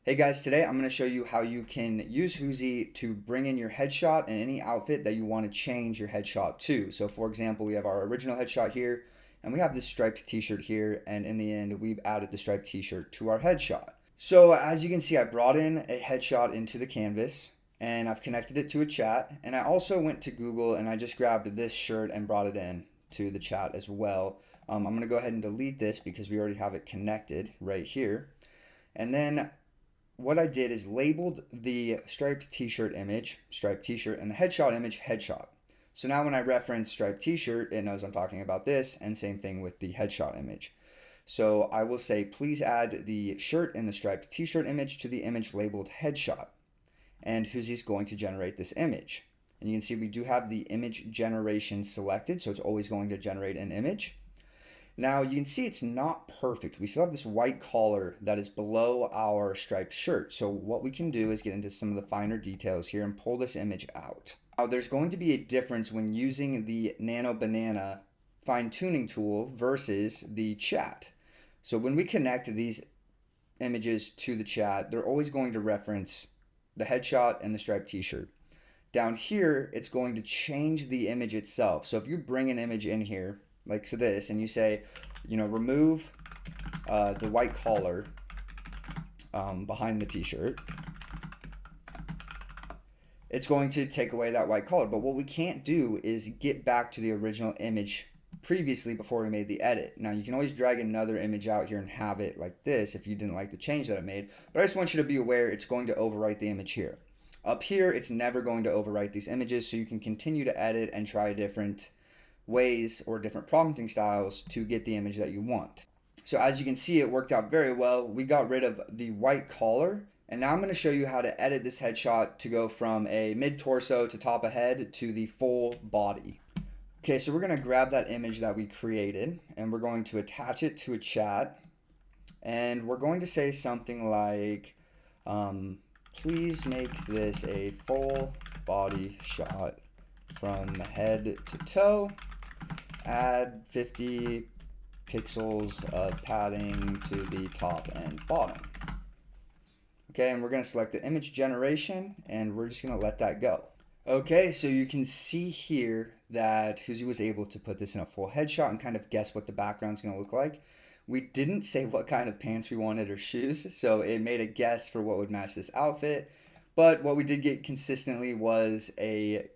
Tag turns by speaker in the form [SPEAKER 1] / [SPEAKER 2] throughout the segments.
[SPEAKER 1] Hey guys, today I'm going to show you how you can use Huzi to bring in your headshot in any outfit that you want to change your headshot to. So for example, we have our original headshot here and we have this striped t-shirt here, and in the end we've added the striped t-shirt to our headshot. So as you can see, I brought in a headshot into the canvas and I've connected it to a chat, and I also went to Google and I just grabbed this shirt and brought it in to the chat as well. I'm going to go ahead and delete this because we already have it connected right here. And then what I did is labeled the striped t-shirt image, striped t-shirt, and the headshot image, headshot. So now when I reference striped t-shirt, it knows I'm talking about this, and same thing with the headshot image. So I will say, please add the shirt and the striped t-shirt image to the image labeled headshot. And Huzi's going to generate this image. And you can see we do have the image generation selected, so it's always going to generate an image. Now you can see it's not perfect. We still have this white collar that is below our striped shirt. So what we can do is get into some of the finer details here and pull this image out. Now there's going to be a difference when using the Nano Banana fine tuning tool versus the chat. So when we connect these images to the chat, they're always going to reference the headshot and the striped t-shirt. Down here, it's going to change the image itself. So if you bring an image in here, like so this, and you say, remove the white collar behind the t-shirt, it's going to take away that white collar. But what we can't do is get back to the original image previously before we made the edit. Now you can always drag another image out here and have it like this if you didn't like the change that I made, but I just want you to be aware it's going to overwrite the image here. Up here, it's never going to overwrite these images, so you can continue to edit and try different ways or different prompting styles to get the image that you want. So as you can see, it worked out very well. We got rid of the white collar, and now I'm going to show you how to edit this headshot to go from a mid-torso to top of head to the full body. Okay, so we're going to grab that image that we created and we're going to attach it to a chat, and we're going to say something like, please make this a full body shot from head to toe. Add 50 pixels of padding to the top and bottom. Okay, and we're going to select the image generation and we're just going to let that go. Okay, so you can see here that Huzi was able to put this in a full headshot and kind of guess what the background's going to look like. We didn't say what kind of pants we wanted or shoes, so it made a guess for what would match this outfit. But what we did get consistently was a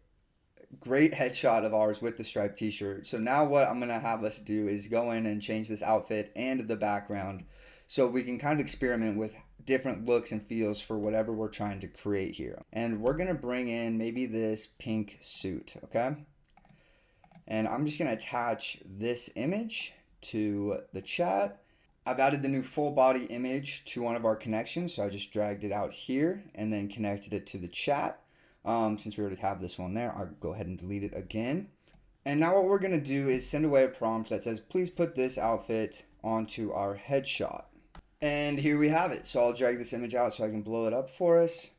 [SPEAKER 1] great headshot of ours with the striped t-shirt. So now what I'm going to have us do is go in and change this outfit and the background so we can kind of experiment with different looks and feels for whatever we're trying to create here. And we're going to bring in maybe this pink suit, okay? And I'm just going to attach this image to the chat. I've added the new full body image to one of our connections, so I just dragged it out here and then connected it to the chat. Since we already have this one there, I'll go ahead and delete it again. And now what we're going to do is send away a prompt that says, please put this outfit onto our headshot. And here we have it. So I'll drag this image out so I can blow it up for us.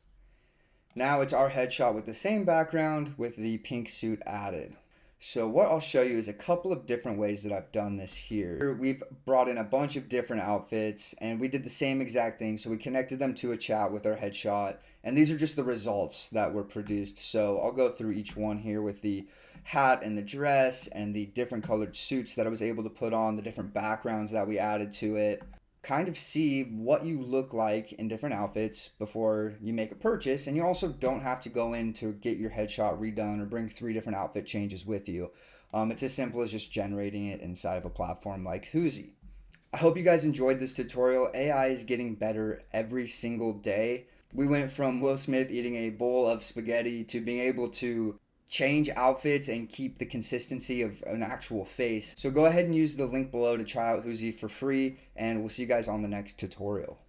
[SPEAKER 1] Now it's our headshot with the same background with the pink suit added. So what I'll show you is a couple of different ways that I've done this here. We've brought in a bunch of different outfits and we did the same exact thing. So we connected them to a chat with our headshot, and these are just the results that were produced. So I'll go through each one here with the hat and the dress and the different colored suits that I was able to put on, the different backgrounds that we added to it. Kind of see what you look like in different outfits before you make a purchase, and you also don't have to go in to get your headshot redone or bring 3 different outfit changes with you. It's as simple as just generating it inside of a platform like Huzi. I hope you guys enjoyed this tutorial. AI is getting better every single day. We went from Will Smith eating a bowl of spaghetti to being able to change outfits and keep the consistency of an actual face. So go ahead and use the link below to try out Huzi for free, and we'll see you guys on the next tutorial.